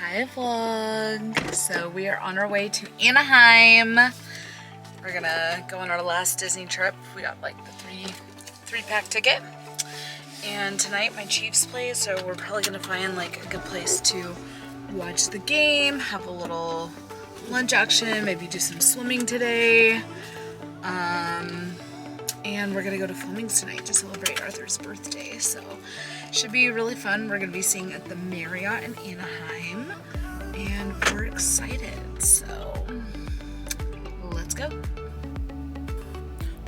Hi vlog. So we are on our way to Anaheim. We're gonna go on our last Disney trip. We got like the three-pack ticket. And tonight my Chiefs play, so we're probably gonna find like a good place to watch the game, have a little lunch action, maybe do some swimming today. And we're gonna go to Fleming's tonight to celebrate Arthur's birthday. So should be really fun. We're gonna be seeing at the Marriott in Anaheim, and we're excited. So let's go.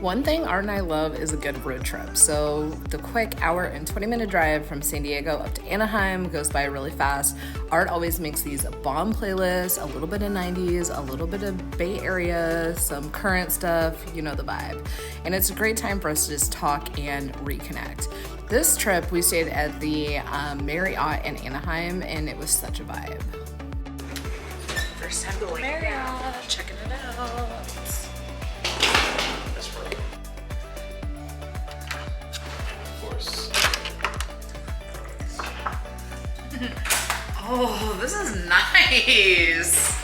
One thing Art and I love is a good road trip. So the quick hour and 20-minute drive from San Diego up to Anaheim goes by really fast. Art always makes these bomb playlists, a little bit of 90s, a little bit of Bay Area, some current stuff, you know the vibe. And it's a great time for us to just talk and reconnect. This trip, we stayed at the Marriott in Anaheim, and it was such a vibe. First time to the Marriott, checking it out. Oh, this is nice.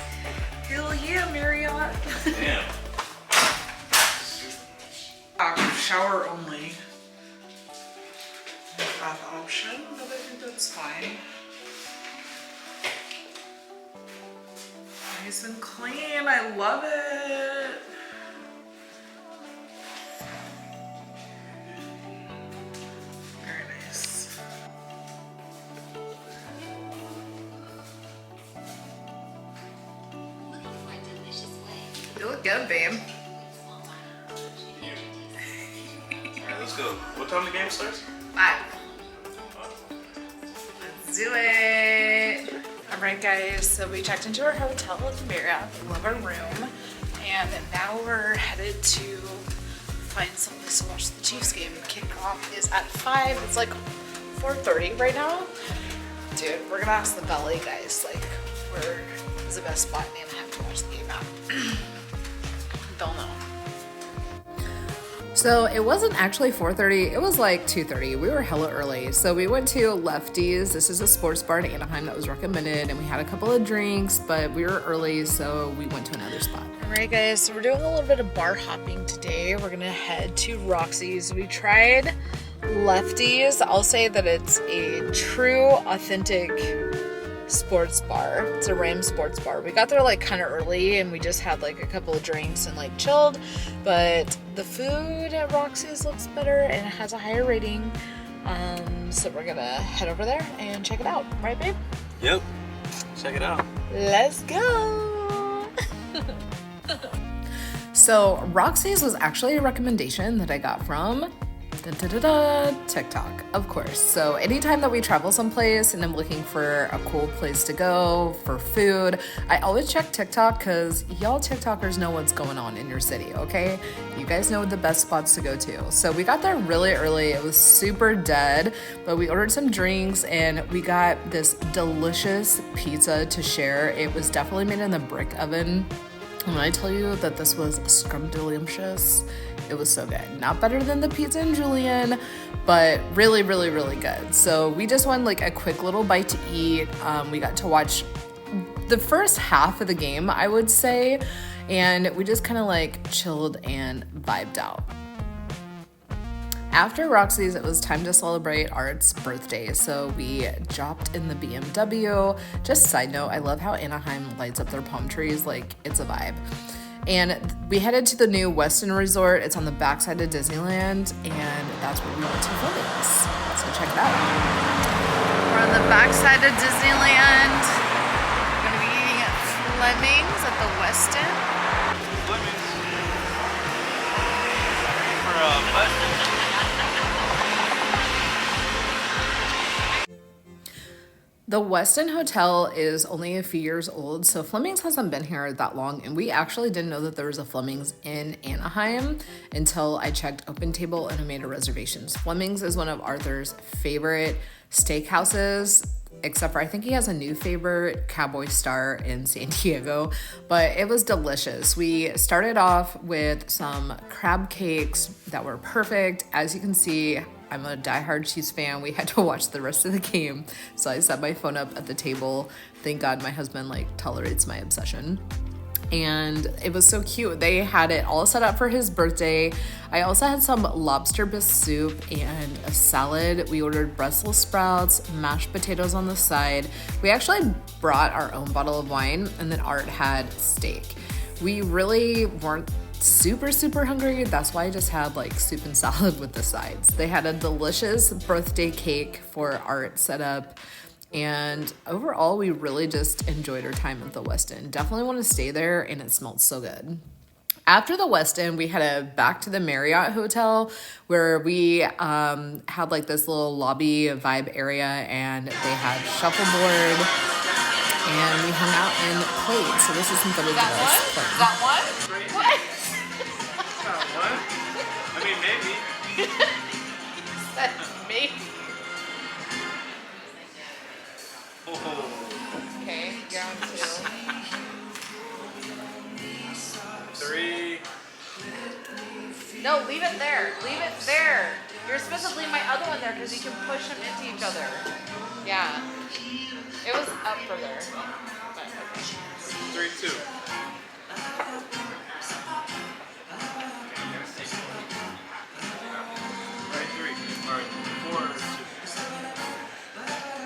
Hell yeah, Marriott. Damn. Shower only. Bath option, but I think that's fine. Nice and clean. I love it. Very nice. You look good, babe. Alright, let's go. What time the game starts? 5. Let's do it. Alright guys, so we checked into our hotel at the Marriott. We love our room. And now we're headed to find some place to watch the Chiefs game. Kickoff is at 5. It's like 4:30 right now. Dude, we're gonna ask the ballet guys, like, where is the best spot in Anaheim to watch the game at. They'll know. So it wasn't actually 4:30, it was like 2:30. We were hella early. So we went to Lefty's. This is a sports bar in Anaheim that was recommended, and we had a couple of drinks, but we were early, so we went to another spot. Alright guys, so we're doing a little bit of bar hopping today. We're gonna head to Roxy's. We tried Lefty's. I'll say that it's a true, authentic sports bar. It's a Ram sports bar. We got there like kind of early and we just had like a couple of drinks and like chilled, but the food at Roxy's looks better and it has a higher rating. So we're gonna head over there and check it out. Right, babe? Yep. Check it out. Let's go. So Roxy's was actually a recommendation that I got from TikTok, of course. So anytime that we travel someplace and I'm looking for a cool place to go for food, I always check TikTok because y'all TikTokers know what's going on in your city, okay? You guys know the best spots to go to. So we got there really early. It was super dead, but we ordered some drinks and we got this delicious pizza to share. It was definitely made in the brick oven. And when I tell you that this was scrumptious, it was so good. Not better than the pizza in Julian, but really, really, really good. So we just wanted like a quick little bite to eat. We got to watch the first half of the game, I would say, and we just kind of like chilled and vibed out. After Roxy's, it was time to celebrate Art's birthday, so we dropped in the BMW. Just side note, I love how Anaheim lights up their palm trees, like it's a vibe. And we headed to the new Westin Resort. It's on the backside of Disneyland, and that's where we went to Fleming's. So check it out. We're on the backside of Disneyland. We're gonna be eating at Fleming's at the Westin. Fleming's. For Westin. The Westin Hotel is only a few years old, so Fleming's hasn't been here that long, and we actually didn't know that there was a Fleming's in Anaheim until I checked OpenTable and I made a reservation. Fleming's is one of Arthur's favorite steakhouses, except for I think he has a new favorite, Cowboy Star in San Diego, but it was delicious. We started off with some crab cakes that were perfect. As you can see, I'm a diehard Chiefs fan. We had to watch the rest of the game, so I set my phone up at the table. Thank God my husband like tolerates my obsession. And it was so cute. They had it all set up for his birthday. I also had some lobster bisque soup and a salad. We ordered Brussels sprouts, mashed potatoes on the side. We actually brought our own bottle of wine, and then Art had steak. We really weren't super hungry. That's why I just had like soup and salad with the sides. They had a delicious birthday cake for Art set up. And overall, we really just enjoyed our time at the Westin. Definitely want to stay there, and it smelled so good. After the Westin, we headed back to the Marriott Hotel, where we had like this little lobby vibe area, and they had shuffleboard, and we hung out and played. So this is some footage of us playing. Is that one? What? Not one. I mean, maybe. That's me. Okay, you're on 2. 3. No, leave it there. Leave it there. You're supposed to leave my other one there because you can push them into each other. Yeah. It was up further. But okay. 3, 2. Right, 3. All right, 4, 2.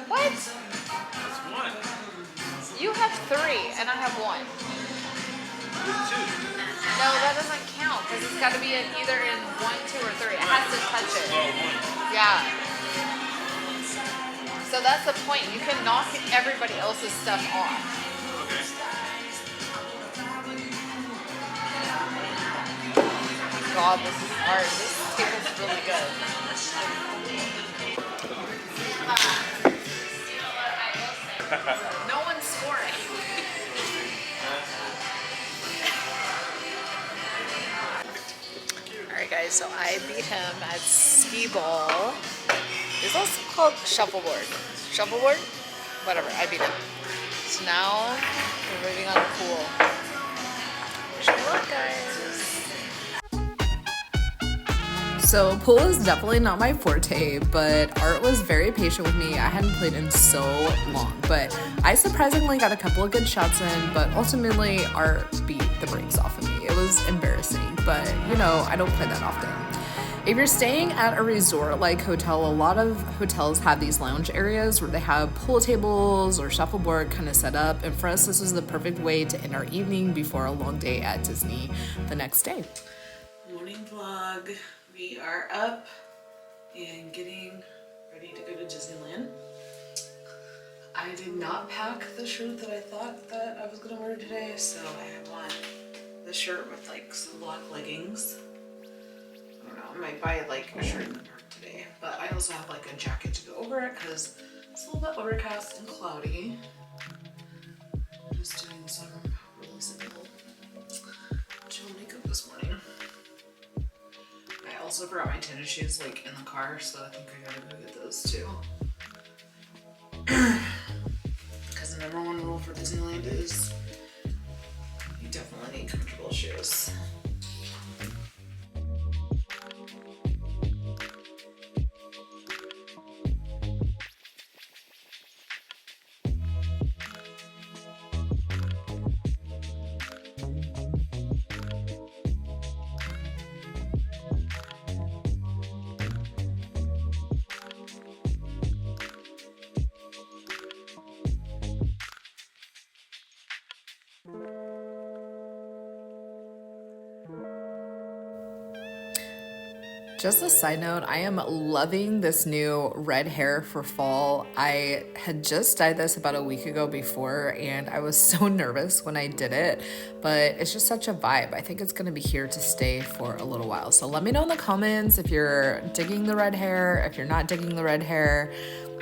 What? That's 1. You have 3 and I have 1. With 2. No, that doesn't count because it's got to be either in 1, 2, or 3. It has to touch it. Oh, 1. Yeah. So that's the point. You can knock everybody else's stuff off. Okay. God, this is hard. This table's really good. No one's scoring. Alright guys, so I beat him at skee ball. Is this called shuffleboard? Shuffleboard? Whatever, I beat him. So now we're moving on to pool. Wish me luck, guys. So pool is definitely not my forte, but Art was very patient with me. I hadn't played in so long, but I surprisingly got a couple of good shots in, but ultimately Art beat the brakes off of me. It was embarrassing, but you know, I don't play that often. If you're staying at a resort-like hotel, a lot of hotels have these lounge areas where they have pool tables or shuffleboard kind of set up, and for us, this was the perfect way to end our evening before a long day at Disney the next day. Morning vlog. We are up and getting ready to go to Disneyland. I did not pack the shirt that I thought that I was gonna wear today, so I have on the shirt with like some black leggings. I don't know, I might buy like a shirt in the park today, but I also have like a jacket to go over it because it's a little bit overcast and cloudy. I'm just doing some really simple chill makeup this morning. I also forgot my tennis shoes like in the car, so I think I gotta go get those too. Because the #1 rule for Disneyland is you definitely need comfortable shoes. Just a side note, I am loving this new red hair for fall. I had just dyed this about a week ago before, and I was so nervous when I did it, but it's just such a vibe. I think it's gonna be here to stay for a little while. So let me know in the comments if you're digging the red hair, if you're not digging the red hair.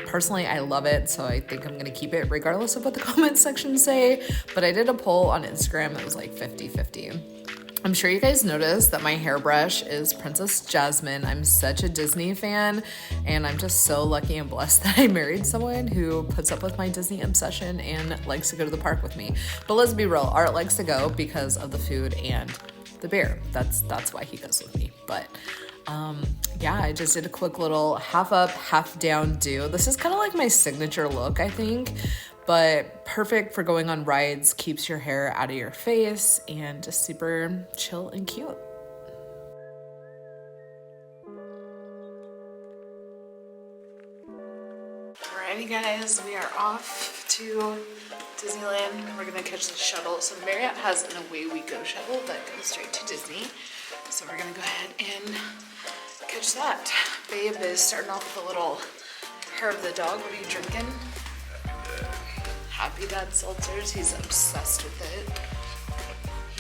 Personally, I love it, so I think I'm gonna keep it regardless of what the comment section say, but I did a poll on Instagram that was like 50-50. I'm sure you guys noticed that my hairbrush is Princess Jasmine. I'm such a Disney fan, and I'm just so lucky and blessed that I married someone who puts up with my Disney obsession and likes to go to the park with me. But let's be real, Art likes to go because of the food and the beer. That's why he goes with me. But Yeah, I just did a quick little half up, half down do. This is kind of like my signature look, I think, but perfect for going on rides, keeps your hair out of your face, and just super chill and cute. Alrighty guys, we are off to Disneyland. We're gonna catch the shuttle. So Marriott has an 𝐦𝐤𝐤𝐿 shuttle that goes straight to Disney. So we're gonna go ahead and catch that. Babe is starting off with a little hair of the dog. What are you drinking? Happy Dad seltzers. He's obsessed with it.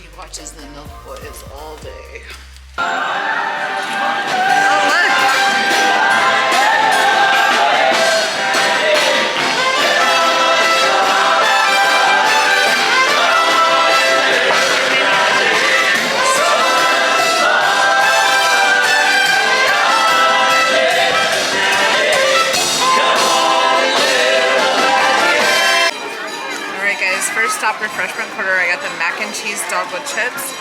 He watches the Milk Boys all day. First stop, refreshment quarter. I got the mac and cheese dog with chips.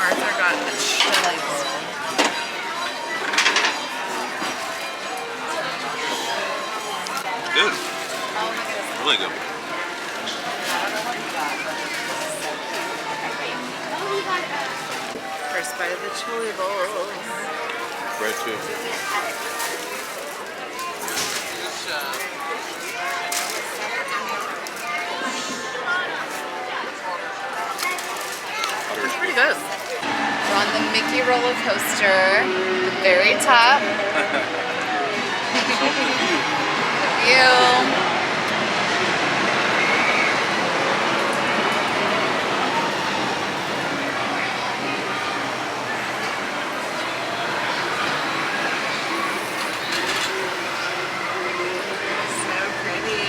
Arthur got the chilies. Good. Really good. First bite of the chili bowl. Bread too. It's pretty good. We're on the Mickey roller coaster, the very top. The view. So pretty.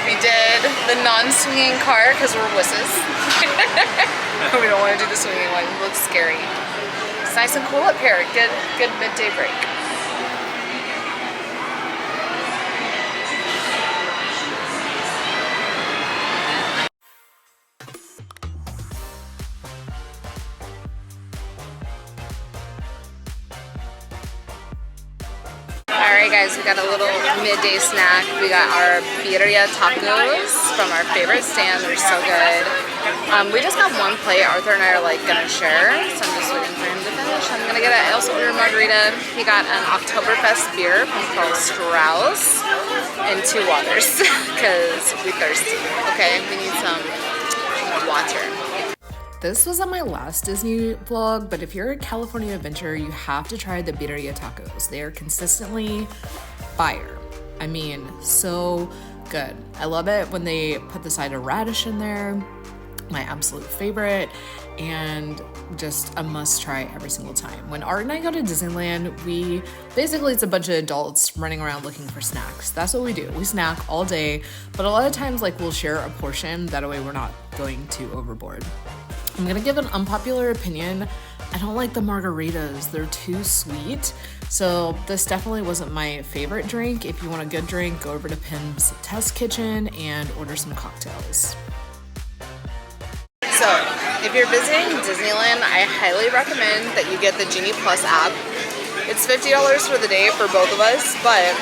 We did the non-swinging car because we're wusses. We don't want to do the swinging one. It looks scary. It's nice and cool up here. Good midday break. Alright guys, we got a little midday snack. We got our birria tacos from our favorite stand. They're so good. We just got one plate. Arthur and I are like gonna share, so I'm just waiting for him to finish. I'm gonna get I also ordered a margarita. He got an Oktoberfest beer from Karl Strauss and 2 waters because we're thirsty. Okay, we need some water. This wasn't my last Disney vlog, but if you're a California adventurer, you have to try the birria tacos. They are consistently fire. I mean, so good. I love it when they put the side of radish in there. My absolute favorite, and just a must try every single time. When Art and I go to Disneyland, it's a bunch of adults running around looking for snacks. That's what we do. We snack all day, but a lot of times like we'll share a portion. That way we're not going too overboard. I'm gonna give an unpopular opinion. I don't like the margaritas. They're too sweet. So this definitely wasn't my favorite drink. If you want a good drink, go over to Pim's Test Kitchen and order some cocktails. So, if you're visiting Disneyland, I highly recommend that you get the Genie Plus app. It's $50 for the day for both of us, but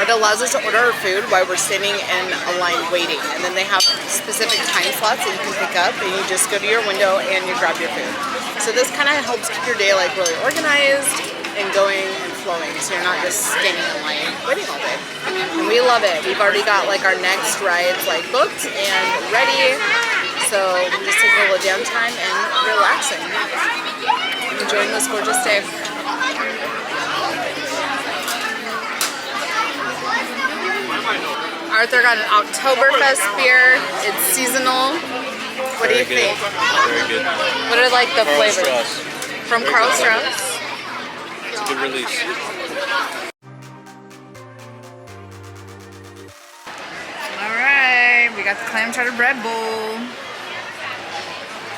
it allows us to order our food while we're standing in a line waiting. And then they have specific time slots that you can pick up, and you just go to your window and you grab your food. So this kind of helps keep your day like really organized and going and flowing, so you're not just standing in line waiting all day. And we love it. We've already got like our next rides like booked and ready. So we're just taking a little downtime and relaxing. Enjoying this gorgeous day. Arthur got an Oktoberfest beer. It's seasonal. What do you think? Very good. What are like the flavors? Strauss. From Karl Strauss? It's a good release. Alright, we got the clam chowder bread bowl.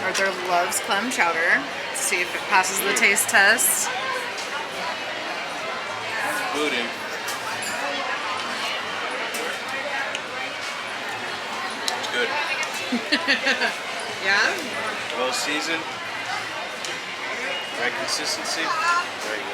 Arthur loves clam chowder. Let's see if it passes the taste test. Pudding. It's good. Yeah? Well seasoned. Right consistency. Very good.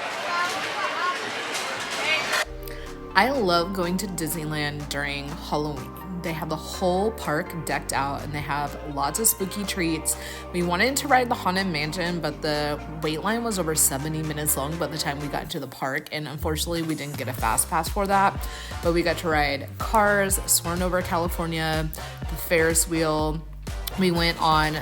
I love going to Disneyland during Halloween. They have the whole park decked out and they have lots of spooky treats. We wanted to ride the Haunted Mansion, but the wait line was over 70 minutes long by the time we got into the park, and unfortunately we didn't get a fast pass for that. But we got to ride Cars, Sworn Over California, the Ferris wheel. We went on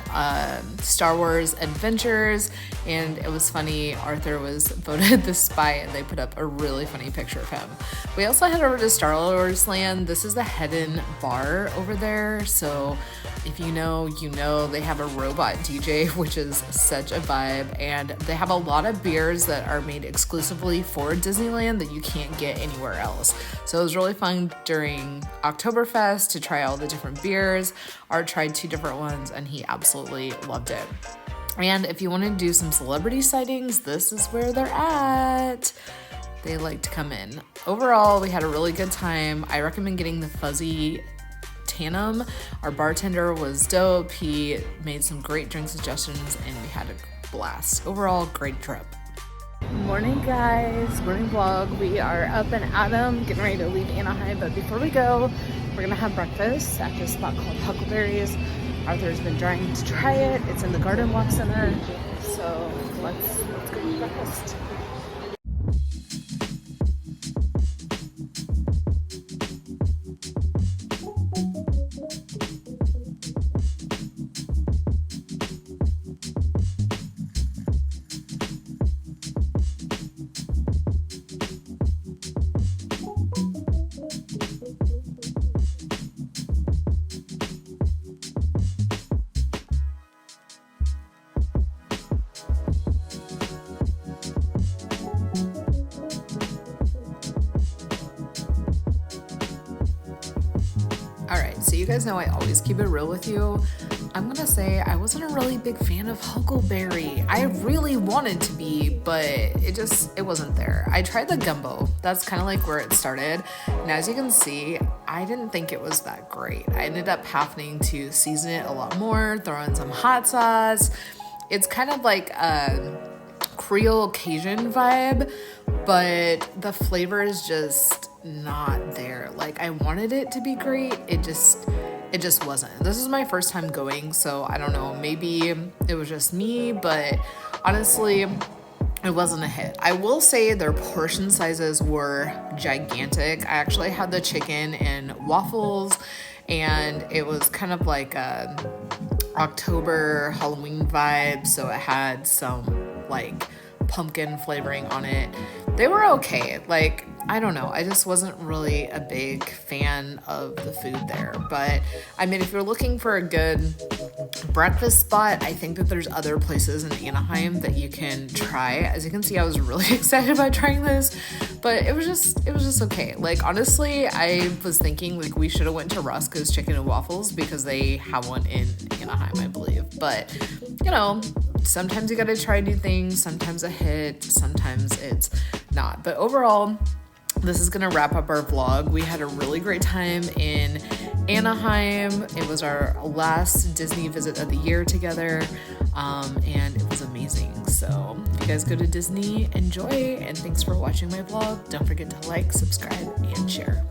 Star Wars Adventures, and it was funny. Arthur was voted the spy, and they put up a really funny picture of him. We also headed over to Star Wars Land. This is the Hidden Bar over there. So if you know, you know. They have a robot DJ, which is such a vibe, and they have a lot of beers that are made exclusively for Disneyland that you can't get anywhere else. So it was really fun during Oktoberfest to try all the different beers. Art tried 2 different ones and he absolutely loved it. And if you want to do some celebrity sightings, this is where they're at. They like to come in. Overall, we had a really good time. I recommend getting the fuzzy tandem. Our bartender was dope. He made some great drink suggestions and we had a blast. Overall, great trip. Morning, guys. Morning vlog. We are up and at 'em, getting ready to leave Anaheim, but before we go, we're gonna have breakfast at this spot called Huckleberry's. Arthur's been trying to try it. It's in the Garden Walk Center, so let's go eat breakfast. So you guys know I always keep it real with you. I'm gonna say I wasn't a really big fan of Huckleberry. I really wanted to be, but it wasn't there. I tried the gumbo. That's kind of like where it started. And as you can see, I didn't think it was that great. I ended up having to season it a lot more, throw in some hot sauce. It's kind of like a Creole Cajun vibe, but the flavor is just not there. Like, I wanted it to be great. It just wasn't. This is my first time going, so I don't know, maybe it was just me, but honestly, it wasn't a hit. I will say their portion sizes were gigantic. I actually had the chicken and waffles, and it was kind of like a October Halloween vibe, so it had some like pumpkin flavoring on it. They were okay. Like, I don't know. I just wasn't really a big fan of the food there. But I mean, if you're looking for a good breakfast spot, I think that there's other places in Anaheim that you can try. As you can see, I was really excited about trying this, but it was just okay. Like, honestly, I was thinking like we should have went to Roscoe's Chicken and Waffles because they have one in Anaheim, I believe. But you know, sometimes you gotta try new things. Sometimes a hit, sometimes it's not. But overall, this is gonna wrap up our vlog. We had a really great time in Anaheim. It was our last Disney visit of the year together, and it was amazing. So if you guys go to Disney, enjoy, and thanks for watching my vlog. Don't forget to like, subscribe, and share.